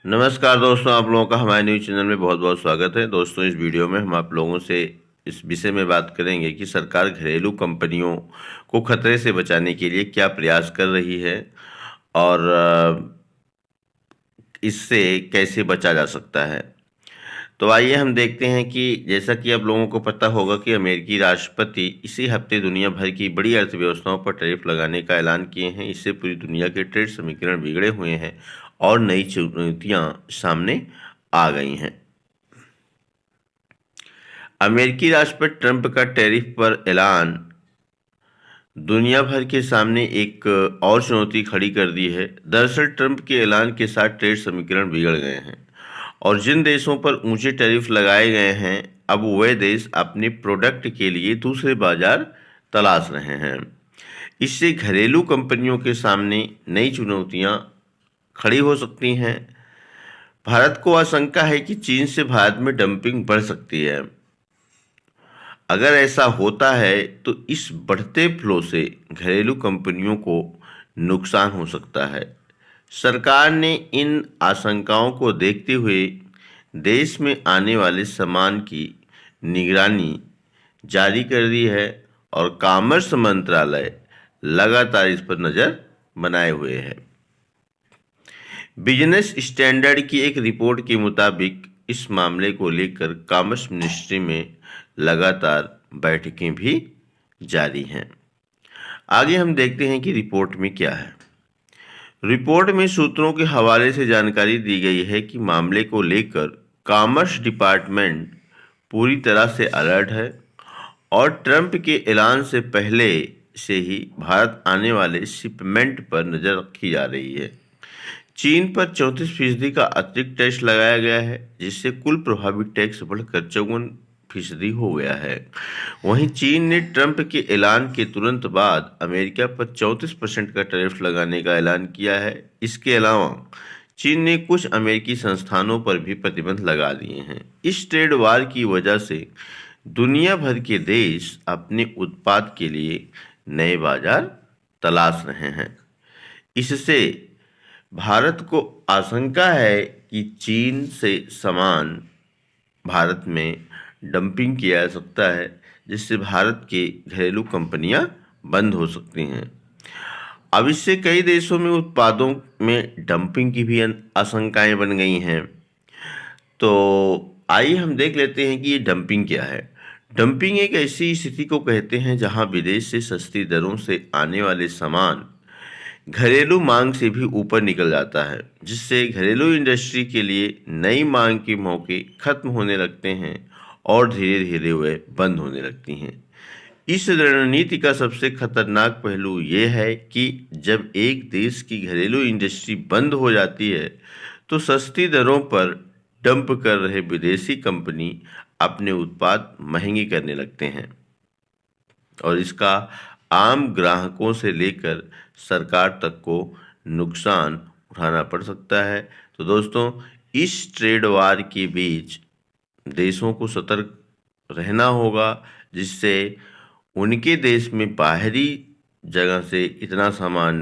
नमस्कार दोस्तों, आप लोगों का हमारे न्यूज़ चैनल में बहुत बहुत स्वागत है। दोस्तों, इस वीडियो में हम आप लोगों से इस विषय में बात करेंगे कि सरकार घरेलू कंपनियों को खतरे से बचाने के लिए क्या प्रयास कर रही है और इससे कैसे बचा जा सकता है। तो आइए हम देखते हैं कि जैसा कि आप लोगों को पता होगा कि अमेरिकी राष्ट्रपति इसी हफ्ते दुनिया भर की बड़ी अर्थव्यवस्थाओं पर टैरिफ लगाने का ऐलान किए हैं। इससे पूरी दुनिया के ट्रेड समीकरण बिगड़े हुए हैं और नई चुनौतियां सामने आ गई हैं। अमेरिकी राष्ट्रपति ट्रंप का टैरिफ पर ऐलान दुनिया भर के सामने एक और चुनौती खड़ी कर दी है। दरअसल ट्रंप के ऐलान के साथ ट्रेड समीकरण बिगड़ गए हैं और जिन देशों पर ऊंचे टैरिफ लगाए गए हैं, अब वे देश अपने प्रोडक्ट के लिए दूसरे बाजार तलाश रहे हैं। इससे घरेलू कंपनियों के सामने नई चुनौतियां खड़ी हो सकती हैं। भारत को आशंका है कि चीन से भारत में डंपिंग बढ़ सकती है। अगर ऐसा होता है तो इस बढ़ते फ्लो से घरेलू कंपनियों को नुकसान हो सकता है। सरकार ने इन आशंकाओं को देखते हुए देश में आने वाले सामान की निगरानी जारी कर दी है और कॉमर्स मंत्रालय लगातार इस पर नज़र बनाए हुए है। बिजनेस स्टैंडर्ड की एक रिपोर्ट के मुताबिक इस मामले को लेकर कॉमर्स मिनिस्ट्री में लगातार बैठकें भी जारी हैं। आगे हम देखते हैं कि रिपोर्ट में क्या है। रिपोर्ट में सूत्रों के हवाले से जानकारी दी गई है कि मामले को लेकर कॉमर्स डिपार्टमेंट पूरी तरह से अलर्ट है और ट्रंप के ऐलान से पहले से ही भारत आने वाले शिपमेंट पर नज़र रखी जा रही है। चीन पर 34% का अतिरिक्त टैक्स लगाया गया है, जिससे कुल प्रभावित टैक्स बढ़कर 54% हो गया है। वहीं चीन ने ट्रंप के ऐलान के तुरंत बाद अमेरिका पर 34% का टैरिफ लगाने का ऐलान किया है। इसके अलावा चीन ने कुछ अमेरिकी संस्थानों पर भी प्रतिबंध लगा दिए हैं। इस ट्रेड वार की वजह से दुनिया भर के देश अपने उत्पाद के लिए नए बाजार तलाश रहे हैं। इससे भारत को आशंका है कि चीन से सामान भारत में डंपिंग किया जा सकता है, जिससे भारत की घरेलू कंपनियां बंद हो सकती हैं। अब इससे कई देशों में उत्पादों में डंपिंग की भी आशंकाएं बन गई हैं। तो आइए हम देख लेते हैं कि ये डंपिंग क्या है। डंपिंग एक ऐसी स्थिति को कहते हैं जहां विदेश से सस्ती दरों से आने वाले सामान घरेलू मांग से भी ऊपर निकल जाता है, जिससे घरेलू इंडस्ट्री के लिए नई मांग के मौके खत्म होने लगते हैं और धीरे धीरे वे बंद होने लगती हैं। इस रणनीति का सबसे खतरनाक पहलू ये है कि जब एक देश की घरेलू इंडस्ट्री बंद हो जाती है तो सस्ती दरों पर डंप कर रहे विदेशी कंपनी अपने उत्पाद महंगे करने लगते हैं और इसका आम ग्राहकों से लेकर सरकार तक को नुकसान उठाना पड़ सकता है। तो दोस्तों, इस ट्रेड वार के बीच देशों को सतर्क रहना होगा, जिससे उनके देश में बाहरी जगह से इतना सामान